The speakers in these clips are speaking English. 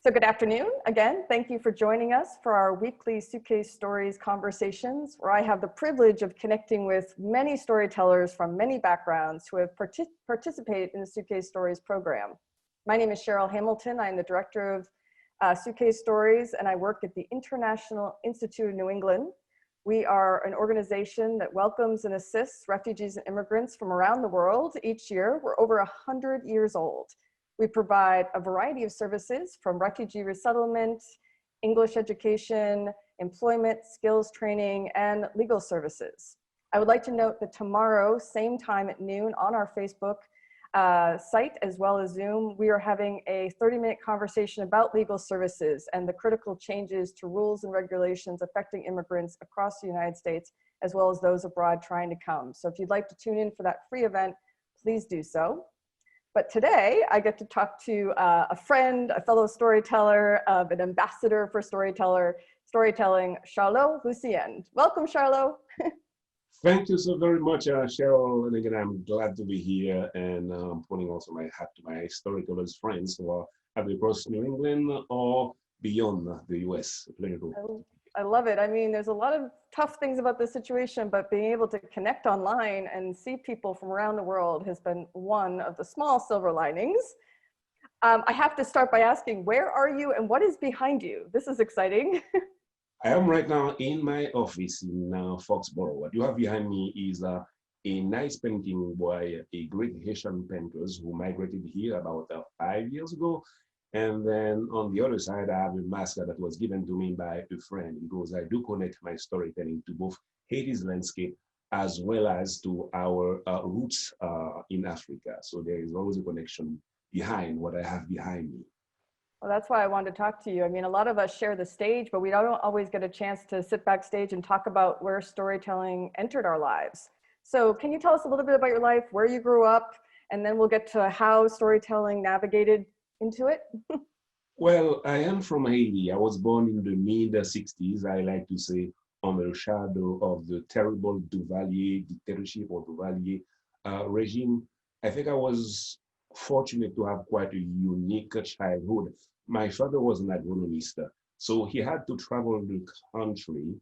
So good afternoon again. Thank you for joining us for our weekly Suitcase Stories conversations, where I have the privilege of connecting with many storytellers from many backgrounds who have participated in the Suitcase Stories program. My name is Cheryl Hamilton. I'm the director of Suitcase Stories, and I work at the International Institute of New England. We are an organization that welcomes and assists refugees and immigrants from around the world each year. We're over 100 years old. We provide a variety of services from refugee resettlement, English education, employment, skills training, and legal services. I would like to note that tomorrow, same time at noon on our Facebook site, as well as Zoom, we are having a 30-minute conversation about legal services and the critical changes to rules and regulations affecting immigrants across the United States, as well as those abroad trying to come. So if you'd like to tune in for that free event, please do so. But today I get to talk to a friend, a fellow storyteller, an ambassador for storytelling, Charlot Lucien. Welcome, Charlot. Thank you so very much, Cheryl. And again, I'm glad to be here, and putting also my hat to my storytellers friends who are either across New England or beyond the US. I love it. I mean, there's a lot of tough things about this situation, but being able to connect online and see people from around the world has been one of the small silver linings. I have to start by asking, where are you and what is behind you? This is exciting. I am right now in my office in Foxborough. What you have behind me is a nice painting by a great Haitian painters who migrated here about 5 years ago. And then on the other side, I have a mask that was given to me by a friend, because I do connect my storytelling to both Haiti's landscape as well as to our roots in Africa. So there is always a connection behind what I have behind me. Well, that's why I wanted to talk to you. I mean, a lot of us share the stage, but we don't always get a chance to sit backstage and talk about where storytelling entered our lives. So can you tell us a little bit about your life, where you grew up, and then we'll get to how storytelling navigated into it? Well, I am from Haiti. I was born in the mid-60s. I like to say under the shadow of the terrible Duvalier dictatorship or Duvalier regime. I think I was fortunate to have quite a unique childhood. My father was an agronomist, so he had to travel the country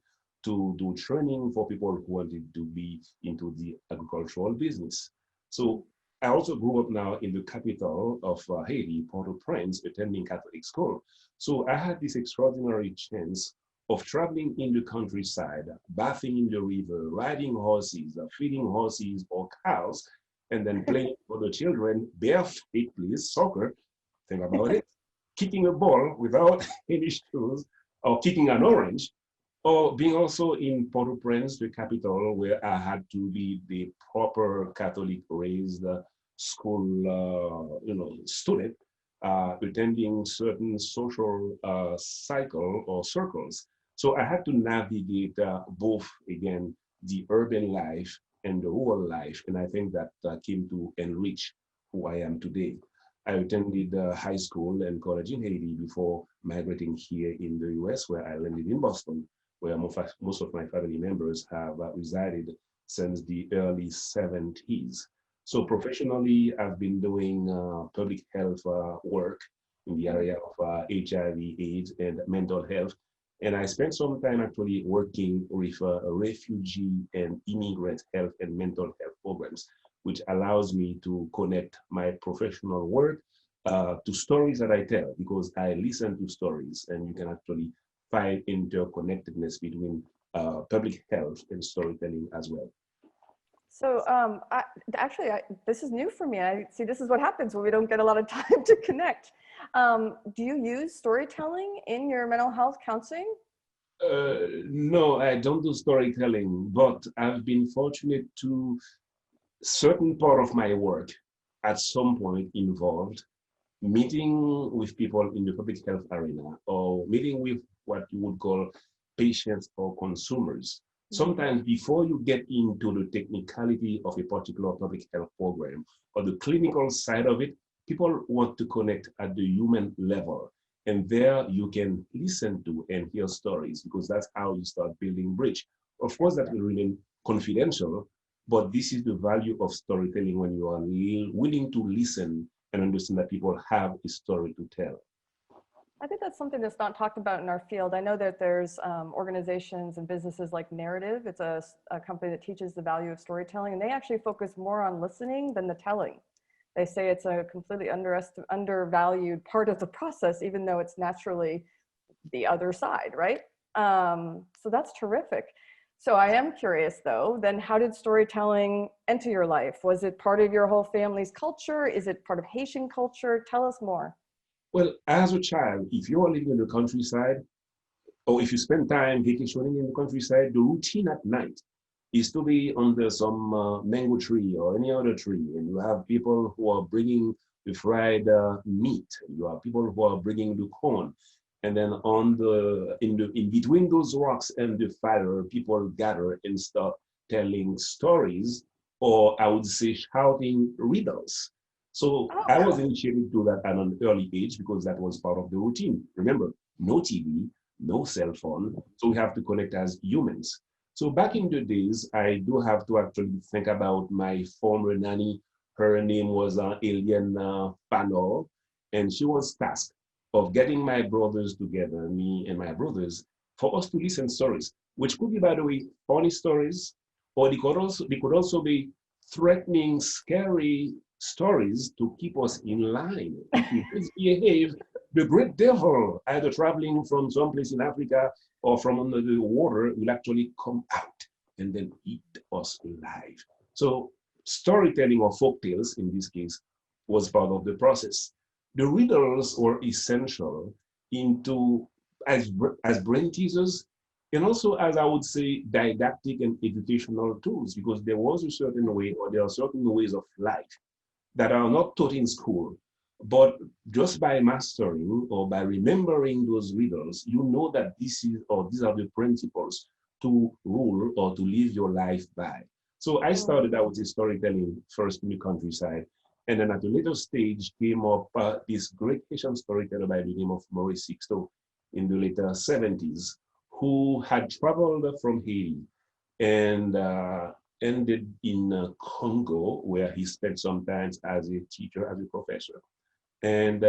to do training for people who wanted to be into the agricultural business. So I also grew up now in the capital of Haiti, Port-au-Prince, attending Catholic school. So I had this extraordinary chance of traveling in the countryside, bathing in the river, riding horses, feeding horses or cows, and then playing for the children, barefoot, please, soccer, think about it, kicking a ball without any shoes, or kicking an orange, or being also in Port-au-Prince, the capital, where I had to be the proper Catholic-raised school, student, attending certain social cycle or circles. So I had to navigate both, again, the urban life and the rural life, and I think that came to enrich who I am today. I attended high school and college in Haiti before migrating here in the US, where I landed in Boston, where most of my family members have resided since the early 70s. So professionally, I've been doing public health work in the area of HIV/AIDS and mental health. And I spent some time actually working with refugee and immigrant health and mental health programs, which allows me to connect my professional work to stories that I tell, because I listen to stories, and you can actually find interconnectedness between public health and storytelling as well. So this is new for me. I see this is what happens when we don't get a lot of time to connect. Do you use storytelling in your mental health counseling? No, I don't do storytelling, but I've been fortunate to certain part of my work at some point involved meeting with people in the public health arena, or meeting with what you would call patients or consumers. Sometimes before you get into the technicality of a particular public health program or the clinical side of it, people want to connect at the human level. And there you can listen to and hear stories, because that's how you start building bridge. Of course, that will remain confidential, but this is the value of storytelling, when you are willing to listen and understand that people have a story to tell. I think that's something that's not talked about in our field. I know that there's organizations and businesses like Narrative. It's a company that teaches the value of storytelling, and they actually focus more on listening than the telling. They say it's a completely undervalued part of the process, even though it's naturally the other side, right? So that's terrific. So I am curious though, then how did storytelling enter your life? Was it part of your whole family's culture? Is it part of Haitian culture? Tell us more. Well, as a child, if you are living in the countryside, or if you spend time vacationing in the countryside, the routine at night is to be under some mango tree or any other tree, and you have people who are bringing the fried meat. You have people who are bringing the corn, and then on the in between those rocks and the fire, people gather and start telling stories, or I would say shouting riddles. So I was Oh, initiated to that at an early age because that was part of the routine. Remember, no TV, no cell phone, so we have to connect as humans. So back in the days, I do have to actually think about my former nanny. Her name was Alien Panor, and she was tasked of getting my brothers together, me and my brothers, for us to listen stories, which could be, by the way, funny stories, or they could also be threatening, scary stories to keep us in line. If we misbehave, the great devil, either traveling from someplace in Africa or from under the water, will actually come out and then eat us alive. So storytelling or folk tales, in this case, was part of the process. The riddles were essential into as brain teasers and also as I would say didactic and educational tools because there was a certain way or there are certain ways of life that are not taught in school. But just by mastering or by remembering those riddles, you know that this is or these are the principles to rule or to live your life by. So I started out with storytelling first in the countryside. And then at a later stage came up this great Haitian storyteller by the name of Maurice Sixto in the later 70s, who had traveled from Haiti and ended in Congo, where he spent some time as a teacher, as a professor. And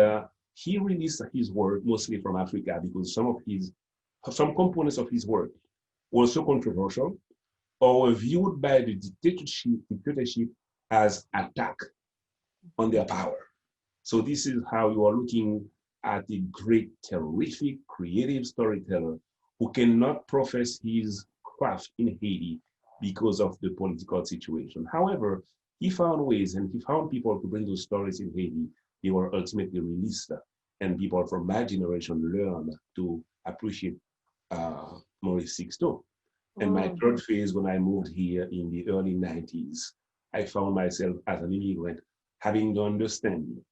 he released his work mostly from Africa because some components of his work were so controversial or were viewed by the dictatorship as attack on their power. So this is how you are looking at a great, terrific, creative storyteller who cannot profess his craft in Haiti because of the political situation. However, he found ways and he found people to bring those stories in Haiti. They were ultimately released, and people from my generation learned to appreciate Maurice Sixto. And my mm. third phase, when I moved here in the early 90s, I found myself as an immigrant having the understanding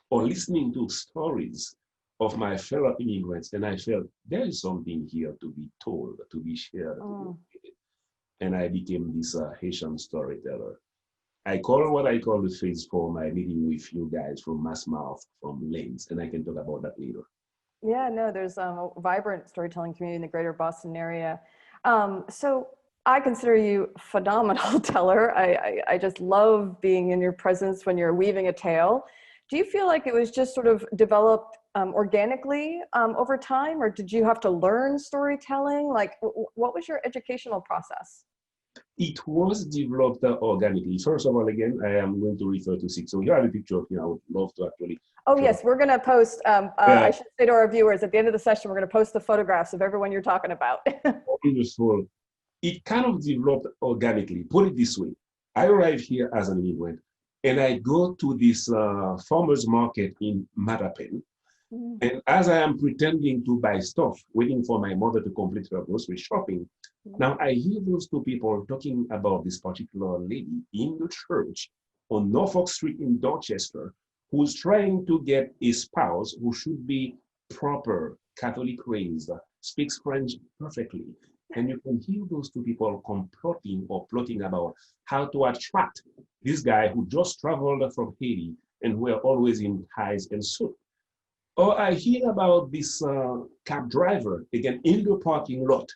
or listening to stories of my fellow immigrants, and I felt there is something here to be told, to be shared, to be created. And I became this Haitian storyteller. I call what I call the phase for my meeting with you guys from Massmouth, from Lanes, and I can talk about that later. Yeah, no, there's a vibrant storytelling community in the greater Boston area. So I consider you a phenomenal teller. I just love being in your presence when you're weaving a tale. Do you feel like it was just sort of developed organically over time, or did you have to learn storytelling? Like, what was your educational process? It was developed organically. First of all, again, I am going to refer to six. So you have a picture of me. I would love to actually Oh, show. yes, we're going to post, Yeah, I should say to our viewers, at the end of the session, we're going to post the photographs of everyone you're talking about. wonderful. It kind of developed organically. Put it this way. I arrived here as an immigrant and I go to this farmer's market in Matapen. Mm, And as I am pretending to buy stuff, waiting for my mother to complete her grocery shopping, mm, now I hear those two people talking about this particular lady in the church on Norfolk Street in Dorchester who's trying to get a spouse who should be proper, Catholic raised, speaks French perfectly. And you can hear those two people complotting or plotting about how to attract this guy who just traveled from Haiti and who are always in ties and suit. Or I hear about this cab driver, again, in the parking lot.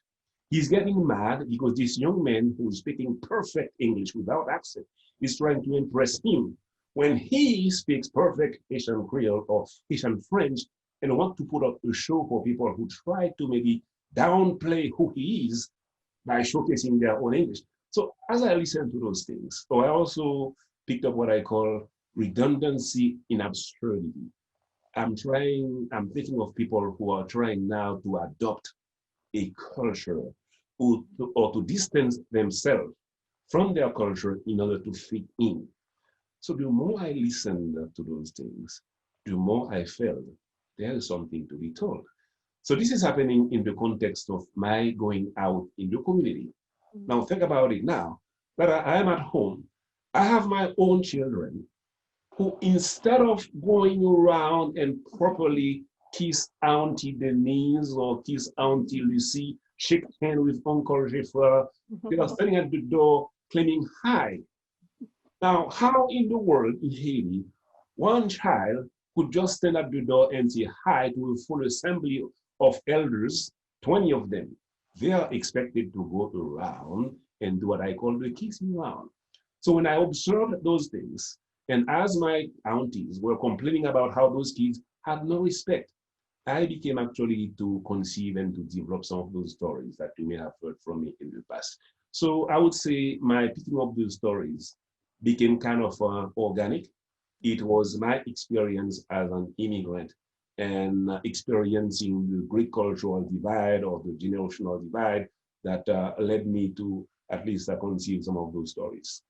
He's getting mad because this young man who's speaking perfect English without accent is trying to impress him when he speaks perfect Haitian Creole or Haitian French and want to put up a show for people who try to maybe downplay who he is by showcasing their own English. So as I listen to those things, so I also picked up what I call redundancy in absurdity. I'm thinking of people who are trying now to adopt a culture or to distance themselves from their culture in order to fit in. So the more I listened to those things, the more I felt there is something to be told. So this is happening in the context of my going out in the community. Now think about it now that I am at home. I have my own children who, instead of going around and properly kiss Auntie Denise or kiss Auntie Lucie, shake hands with Uncle Jeffrey, they are standing at the door claiming hi. Now, how in the world in Haiti, one child could just stand at the door and say hi to a full assembly of elders, 20 of them? They are expected to go around and do what I call the kissing round. So when I observed those things, and as my aunties were complaining about how those kids had no respect, I became actually to conceive and to develop some of those stories that you may have heard from me in the past. So I would say my picking up those stories became kind of organic. It was my experience as an immigrant and experiencing the great cultural divide or the generational divide that led me to at least conceive some of those stories.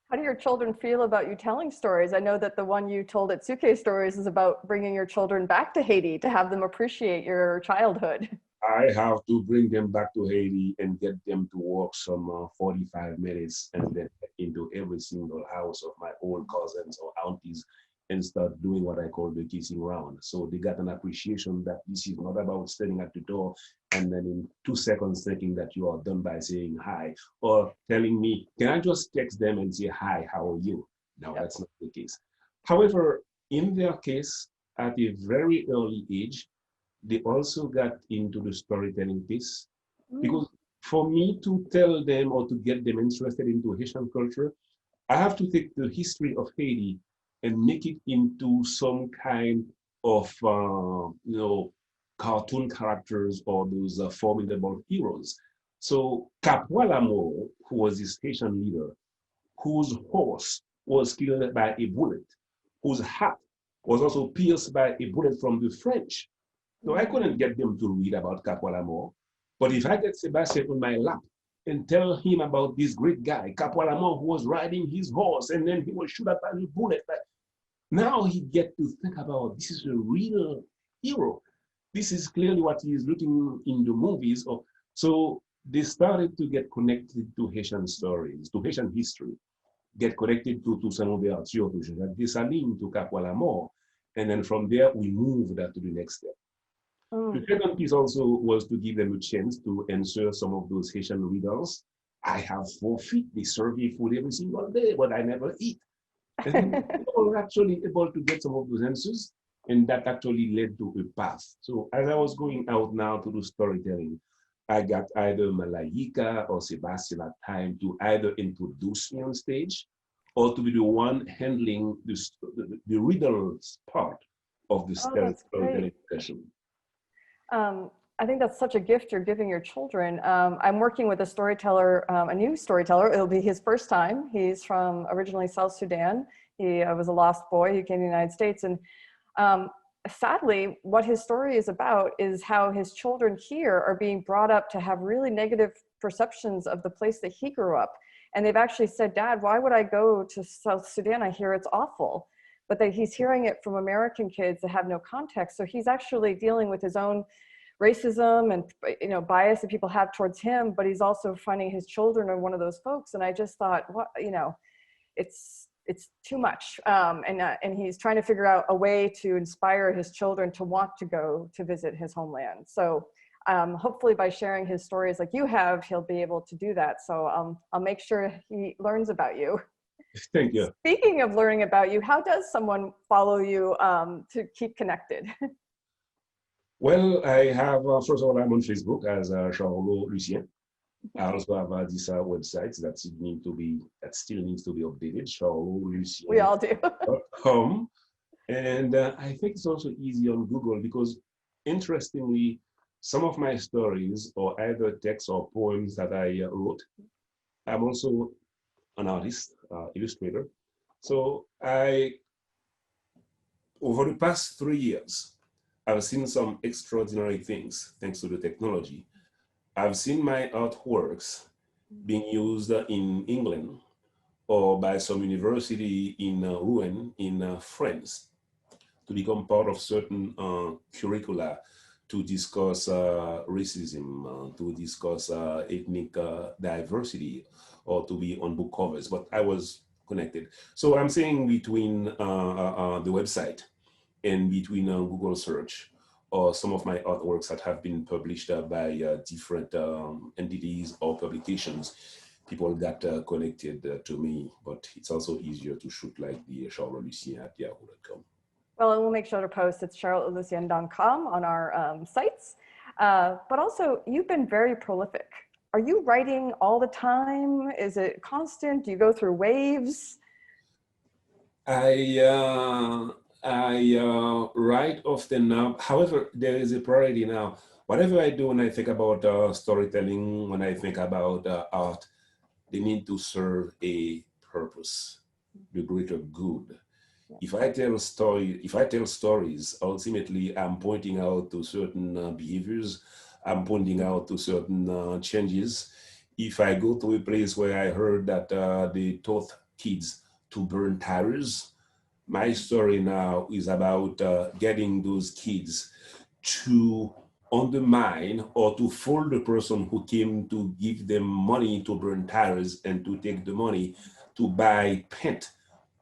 How do your children feel about you telling stories? I know that the one you told at Suitcase Stories is about bringing your children back to Haiti to have them appreciate your childhood. I have to bring them back to Haiti and get them to walk some 45 minutes and then into every single house of my old cousins or aunties and start doing what I call the kissing round. So they got an appreciation that this is not about standing at the door and then in 2 seconds thinking that you are done by saying hi or telling me, can I just text them and say, hi, how are you? No, yep. That's not the case. However, in their case, at a very early age, they also got into the storytelling piece because for me to tell them or to get them interested into Haitian culture, I have to take the history of Haiti and make it into some kind of cartoon characters or those formidable heroes. So Capoalamo, who was this Haitian leader, whose horse was killed by a bullet, whose hat was also pierced by a bullet from the French. So I couldn't get them to read about Capoalamo, but if I get Sebastian on my lap and tell him about this great guy, Capoalamo, who was riding his horse and then he was shot by a bullet, now he get to think about this is a real hero. This is clearly what he is looking in the movies. So they started to get connected to Haitian stories, to Haitian history, get connected to Toussaint Louverture, to Jacques Dessalines, to Capoalamo, and then from there we moved to the next step. The second piece also was to give them a chance to answer some of those Haitian riddles. I have 4 feet, they serve me food every single day, but I never eat. And people were actually able to get some of those answers, and that actually led to a path. So as I was going out now to do storytelling, I got either Malaika or Sebastian at time to either introduce me on stage or to be the one handling the riddles part of the storytelling session. I think that's such a gift you're giving your children. I'm working with a storyteller, a new storyteller. It'll be his first time. He's from originally South Sudan. He was a lost boy. He came to the United States. And sadly, what his story is about is how his children here are being brought up to have really negative perceptions of the place that he grew up. And they've actually said, Dad, why would I go to South Sudan? I hear it's awful. But he's hearing it from American kids that have no context. So he's actually dealing with his own racism and bias that people have towards him, but he's also finding his children are one of those folks. And I just thought, it's too much. And he's trying to figure out a way to inspire his children to want to go to visit his homeland. So hopefully by sharing his stories like you have, he'll be able to do that. So I'll make sure he learns about you. Thank you. Speaking of learning about you, how does someone follow you to keep connected? Well, I have, first of all, I'm on Facebook as Charlot Lucien. I also have this website that still needs to be updated, charlotlucien.com. We all do. And I think it's also easy on Google because, interestingly, some of my stories are either texts or poems that I wrote. I'm also an artist, illustrator. So over the past 3 years, I've seen some extraordinary things thanks to the technology. I've seen my artworks being used in England or by some university in Rouen in France to become part of certain curricula to discuss racism, to discuss ethnic diversity, or to be on book covers. But I was connected. So I'm saying between the website and between Google search or some of my artworks that have been published by different entities or publications, people got connected to me, but it's also easier to shoot like the Charlot Lucien at yahoo.com. Well, and we'll make sure to post it's charlotlucien.com on our sites. But also, you've been very prolific. Are you writing all the time? Is it constant? Do you go through waves? I write often now. However, there is a priority now. Whatever I do when I think about storytelling, when I think about art, they need to serve a purpose, the greater good. If I tell stories, ultimately I'm pointing out to certain behaviors, I'm pointing out to certain changes. If I go to a place where I heard that they taught kids to burn tires, my story now is about getting those kids to undermine or to fool the person who came to give them money to burn tires and to take the money to buy paint,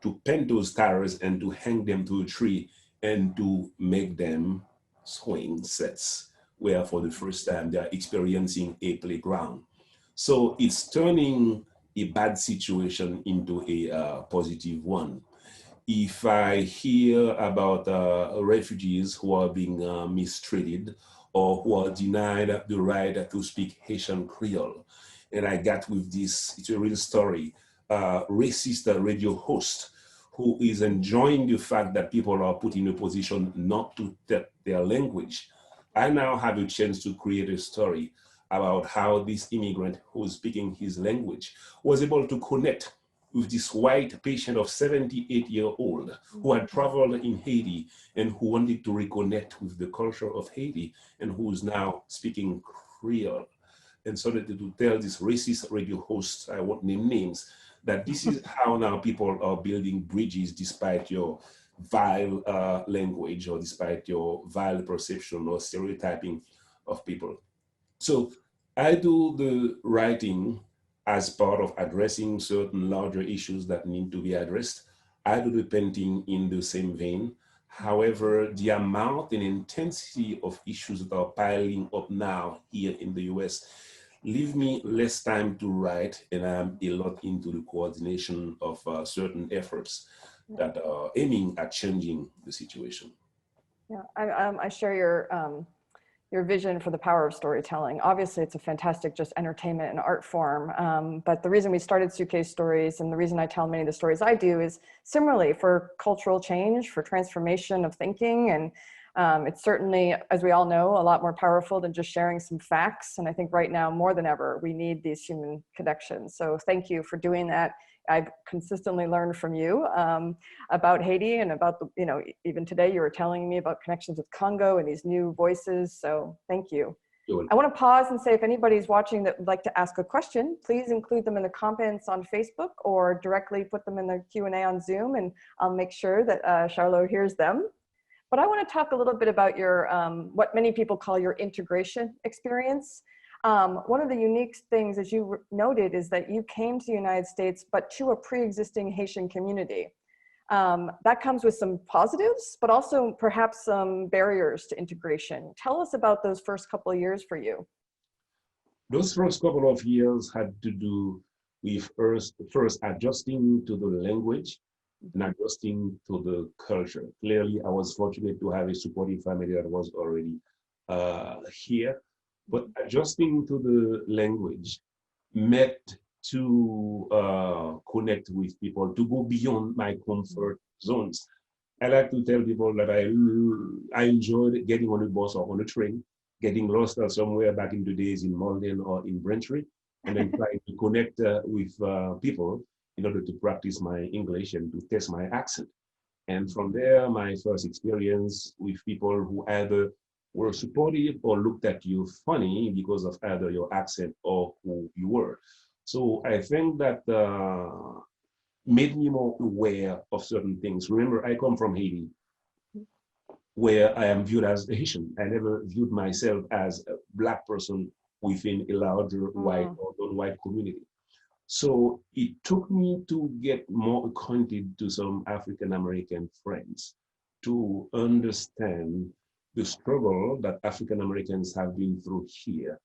to paint those tires and to hang them to a tree and to make them swing sets where for the first time they are experiencing a playground. So it's turning a bad situation into a positive one. If I hear about refugees who are being mistreated or who are denied the right to speak Haitian Creole, and I got with this, it's a real story, racist radio host who is enjoying the fact that people are put in a position not to tap their language. I now have a chance to create a story about how this immigrant who is speaking his language was able to connect with this white patient of 78-year-old who had traveled in Haiti and who wanted to reconnect with the culture of Haiti and who is now speaking Creole. And so that to tell this racist radio host, I won't name names, that this is how now people are building bridges despite your vile language or despite your vile perception or stereotyping of people. So I do the writing as part of addressing certain larger issues that need to be addressed. I do the painting in the same vein. However, the amount and intensity of issues that are piling up now here in the US leave me less time to write, and I'm a lot into the coordination of certain efforts that are aiming at changing the situation. Yeah, I share your vision for the power of storytelling. Obviously, it's a fantastic just entertainment and art form. But the reason we started Suitcase Stories and the reason I tell many of the stories I do is similarly for cultural change, for transformation of thinking. And it's certainly, as we all know, a lot more powerful than just sharing some facts. And I think right now, more than ever, we need these human connections. So thank you for doing that. I've consistently learned from you about Haiti and about the, even today you were telling me about connections with Congo and these new voices. So thank you. I want to pause and say if anybody's watching that would like to ask a question, please include them in the comments on Facebook or directly put them in the Q&A on Zoom, and I'll make sure that Charlot hears them. But I want to talk a little bit about your, what many people call your integration experience. One of the unique things, as you noted, is that you came to the United States, but to a pre-existing Haitian community. That comes with some positives, but also perhaps some barriers to integration. Tell us about those first couple of years for you. Those first couple of years had to do with first adjusting to the language and adjusting to the culture. Clearly, I was fortunate to have a supportive family that was already here. But adjusting to the language meant to connect with people, to go beyond my comfort zones. I like to tell people that I enjoyed getting on a bus or on a train, getting lost somewhere back in the days in Malden or in Braintree, and then trying to connect with people in order to practice my English and to test my accent. And from there, my first experience with people who either were supportive or looked at you funny because of either your accent or who you were. So I think that made me more aware of certain things. Remember, I come from Haiti, where I am viewed as a Haitian. I never viewed myself as a Black person within a larger white or non-white community. So it took me to get more acquainted to some African American friends to understand the struggle that African Americans have been through here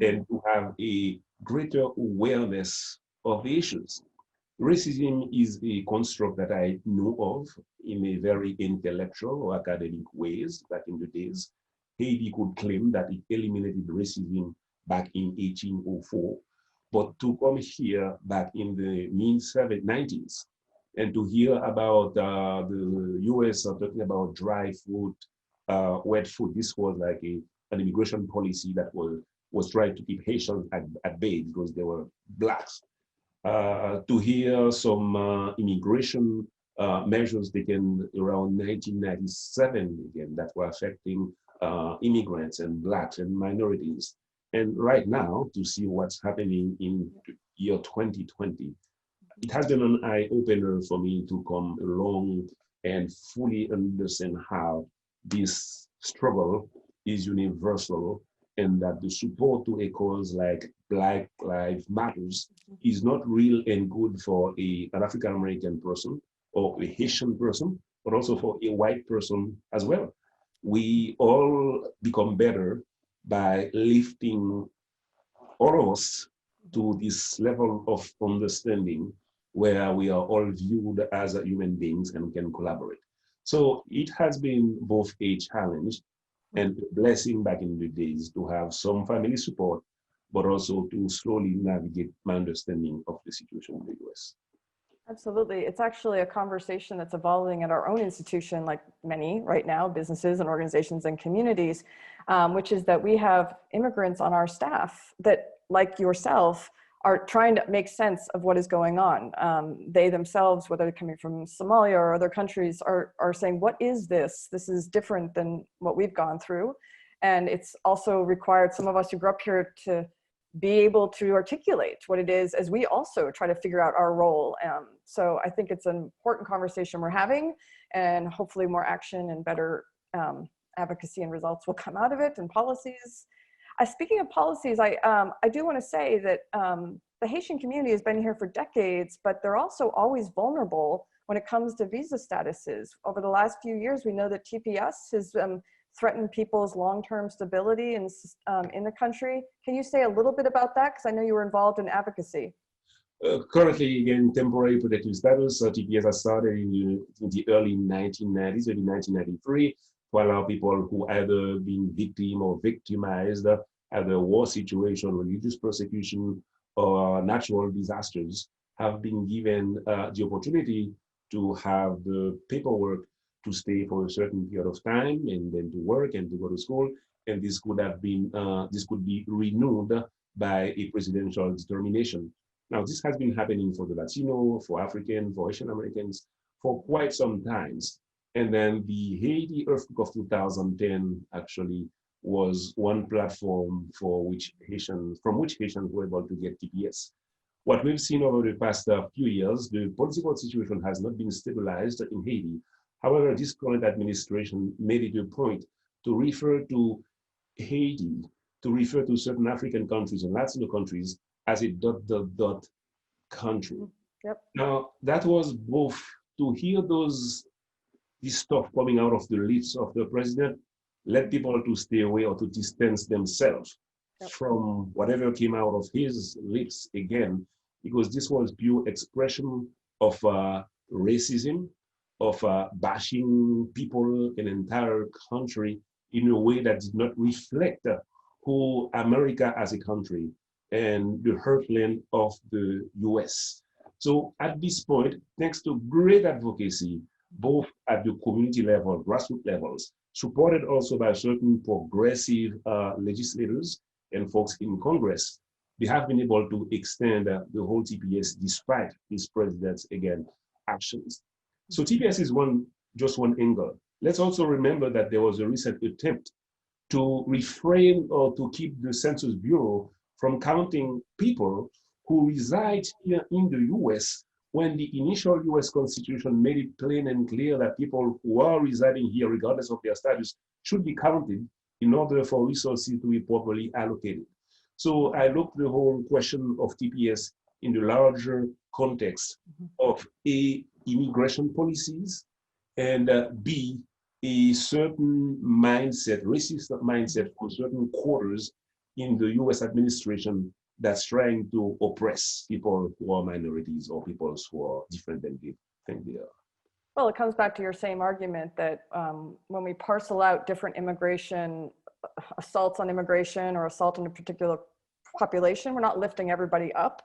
and to have a greater awareness of the issues. Racism is a construct that I know of in a very intellectual or academic ways back in the days. Haiti could claim that it eliminated racism back in 1804, but to come here back in the mid-90s and to hear about the US talking about dry food, wet food, this was like an immigration policy that was trying to keep Haitians at bay because they were Blacks. To hear some immigration measures taken around 1997 again that were affecting immigrants and Blacks and minorities. And right now, to see what's happening in year 2020, it has been an eye-opener for me to come along and fully understand how this struggle is universal and that the support to a cause like Black Lives Matters is not real and good for an African American person or a Haitian person, but also for a white person as well. We all become better by lifting all of us to this level of understanding where we are all viewed as human beings and can collaborate. So it has been both a challenge and a blessing back in the days to have some family support, but also to slowly navigate my understanding of the situation in the US. Absolutely. It's actually a conversation that's evolving at our own institution, like many right now, businesses and organizations and communities, which is that we have immigrants on our staff that, like yourself, are trying to make sense of what is going on. They themselves, whether they're coming from Somalia or other countries, are saying, what is this? This is different than what we've gone through. And it's also required some of us who grew up here to be able to articulate what it is as we also try to figure out our role. So I think it's an important conversation we're having, and hopefully more action and better advocacy and results will come out of it, and policies. Speaking of policies, I do want to say that the Haitian community has been here for decades, but they're also always vulnerable when it comes to visa statuses. Over the last few years, we know that TPS has threaten people's long-term stability in the country. Can you say a little bit about that? Because I know you were involved in advocacy. Currently, again, temporary protective status, TPS has started in the early 1990s, maybe 1993, to allow people who either been victim or victimized, either war situation, religious persecution, or natural disasters, have been given the opportunity to have the paperwork to stay for a certain period of time and then to work and to go to school. And this could have been, this could be renewed by a presidential determination. Now, this has been happening for the Latino, for African, for Asian Americans for quite some times. And then the Haiti earthquake of 2010 actually was one platform for which from which Haitians were able to get TPS. What we've seen over the past few years, the political situation has not been stabilized in Haiti. However, this current administration made it a point to refer to Haiti, to refer to certain African countries and Latino countries as a ... country. Yep. Now, that was both to hear this stuff coming out of the lips of the president, led people to stay away or to distance themselves from whatever came out of his lips again, because this was pure expression of racism, of bashing people, an entire country in a way that did not reflect who America as a country and the heartland of the US. So at this point, thanks to great advocacy both at the community level, grassroots levels, supported also by certain progressive legislators and folks in Congress. They have been able to extend the whole TPS despite this president's, again, actions. So TPS is just one angle. Let's also remember that there was a recent attempt to refrain or to keep the Census Bureau from counting people who reside here in the US when the initial US Constitution made it plain and clear that people who are residing here, regardless of their status, should be counted in order for resources to be properly allocated. So I look at the whole question of TPS in the larger context of A, immigration policies, and B, a certain mindset, racist mindset for certain quarters in the US administration that's trying to oppress people who are minorities or people who are different than they think they are. Well, it comes back to your same argument that when we parcel out different immigration, assaults on immigration or assault on a particular population, we're not lifting everybody up.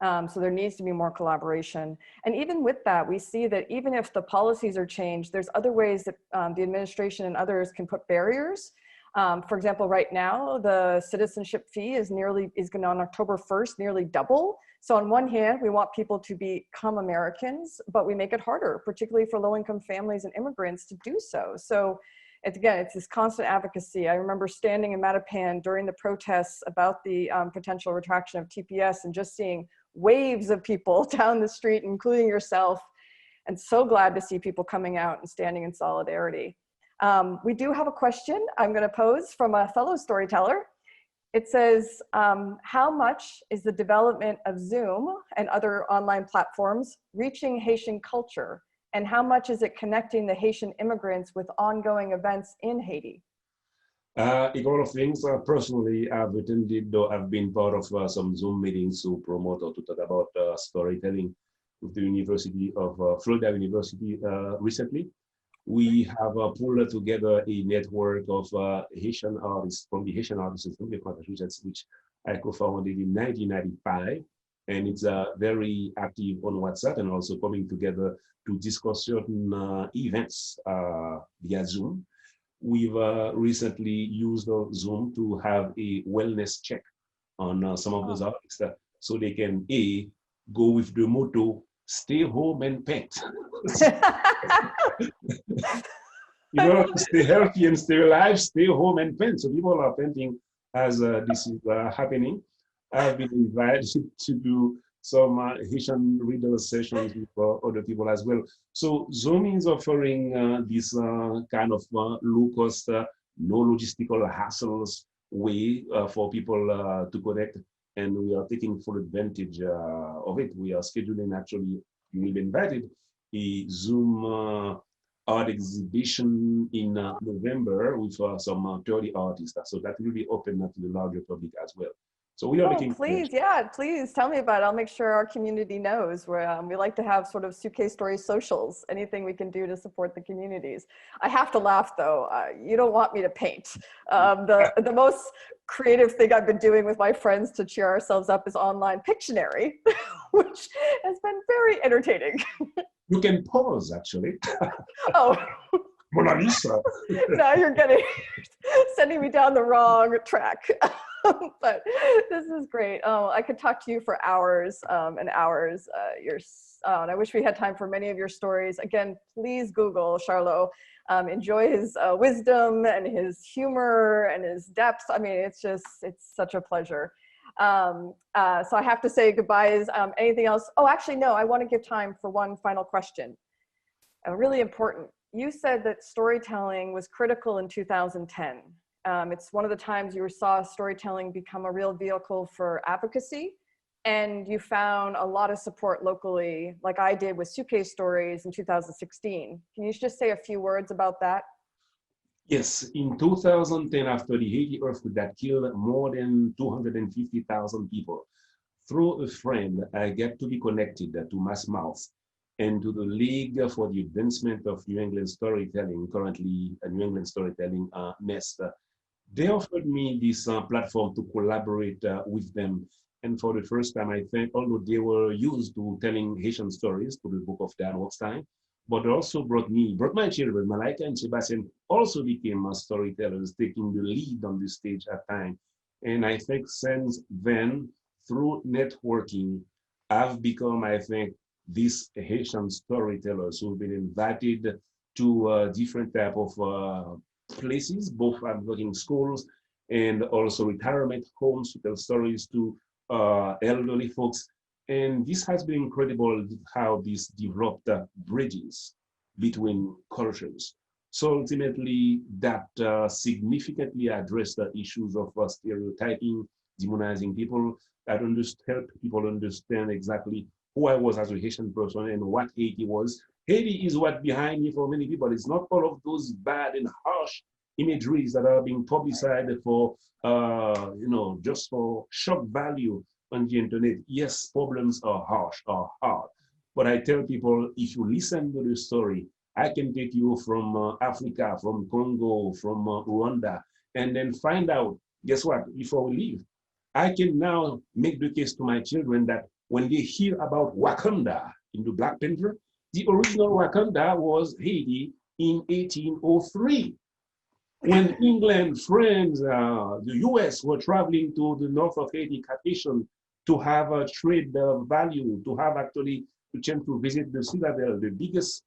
So there needs to be more collaboration. And even with that, we see that even if the policies are changed, there's other ways that the administration and others can put barriers. For example, right now, the citizenship fee is going to, on October 1st, nearly double. So on one hand, we want people to become Americans, but we make it harder, particularly for low-income families and immigrants to do so. So it's this constant advocacy. I remember standing in Mattapan during the protests about the potential retraction of TPS and just seeing waves of people down the street, including yourself, and so glad to see people coming out and standing in solidarity. We do have a question I'm going to pose from a fellow storyteller. It says, how much is the development of Zoom and other online platforms reaching Haitian culture? And how much is it connecting the Haitian immigrants with ongoing events in Haiti? A couple of things. Personally, I've attended or I've been part of some Zoom meetings to promote or to talk about storytelling with the University of Florida University recently. We have pulled together a network of Haitian artists from the Haitian Artists Association, Massachusetts, which I co-founded in 1995. And it's very active on WhatsApp and also coming together to discuss certain events via Zoom. We've recently used Zoom to have a wellness check on some of those artists so they can go with the motto, stay home and paint. In order to stay healthy and stay alive, stay home and paint. So people are painting as this is happening. I've been invited to do some Haitian reader sessions with other people as well. So Zoom is offering this kind of low-cost, no logistical hassles way for people to connect, and we are taking full advantage of it. We are scheduling, actually, you will be invited, a Zoom art exhibition in November with some 30 artists. So that will be open to the larger public as well. So we are looking. Please tell me about it. I'll make sure our community knows. Where we like to have sort of Suitcase Stories socials, anything we can do to support the communities. I have to laugh though. You don't want me to paint. The most creative thing I've been doing with my friends to cheer ourselves up is online Pictionary, which has been very entertaining. You can pause, actually. Oh. Mona Lisa. Now you're sending me down the wrong track. But this is great. Oh, I could talk to you for hours and hours. And I wish we had time for many of your stories. Again, please Google Charlot. Enjoy his wisdom and his humor and his depth. I mean, it's such a pleasure. So I have to say goodbyes. Anything else? Oh, actually, no, I want to give time for one final question. Really important. You said that storytelling was critical in 2010. It's one of the times you saw storytelling become a real vehicle for advocacy, and you found a lot of support locally, like I did with Suitcase Stories in 2016. Can you just say a few words about that? Yes, in 2010, after the Haiti earthquake that killed more than 250,000 people, through a friend, I get to be connected to Mass Mouth and to the League for the Advancement of New England Storytelling, currently a New England Storytelling Nest. They offered me this platform to collaborate with them. And for the first time, I think, although they were used to telling Haitian stories to the book of Dan Rothstein, but also brought my children, Malika and Sebastian, also became storytellers, taking the lead on the stage at time. And I think since then, through networking, I've become, I think, these Haitian storytellers who've been invited to different type of places, both at working schools and also retirement homes to tell stories to elderly folks. And this has been incredible how this developed bridges between cultures. So ultimately, that significantly addressed the issues of stereotyping, demonizing people, that help people understand exactly who I was as a Haitian person and what Haiti was. Haiti is what behind me for many people. It's not all of those bad and harsh imageries that are being publicized for, just for shock value on the internet. Yes, problems are harsh, are hard. But I tell people, if you listen to the story, I can take you from Africa, from Congo, from Rwanda, and then find out, guess what, before we leave, I can now make the case to my children that when they hear about Wakanda in the Black Panther, the original Wakanda was Haiti in 1803. When England, France, the US were traveling to the north of Haiti, Cartesian, to have a trade value, to have actually the chance to visit the Citadel, the biggest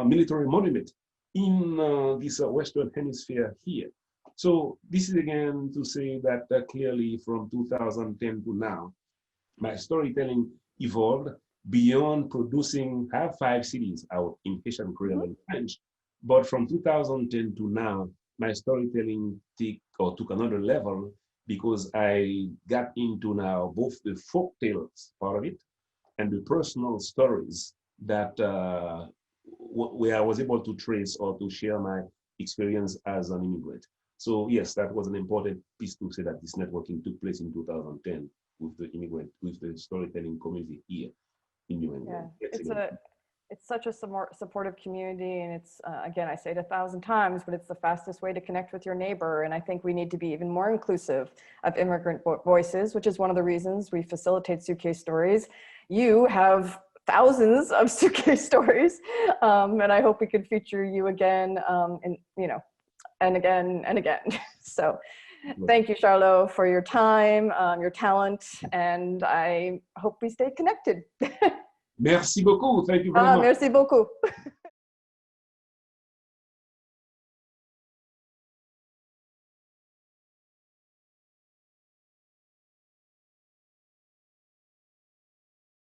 military monument in this Western hemisphere here. So this is again to say that clearly from 2010 to now, my storytelling evolved beyond producing, I have 5 cities out in Haitian, Creole, and French. But from 2010 to now, my storytelling took another level because I got into now both the folk tales part of it and the personal stories that where I was able to trace or to share my experience as an immigrant. So yes, that was an important piece to say that this networking took place in 2010 with the immigrant, with the storytelling community here in New England. Yeah, it's such a supportive community, and it's again, I say it 1,000 times, but it's the fastest way to connect with your neighbor. And I think we need to be even more inclusive of immigrant voices, which is one of the reasons we facilitate Suitcase Stories. You have thousands of Suitcase Stories, and I hope we can feature you again, and again and again. So thank you, Charlot, for your time, your talent, and I hope we stay connected. Merci beaucoup. Thank you very much. Merci beaucoup.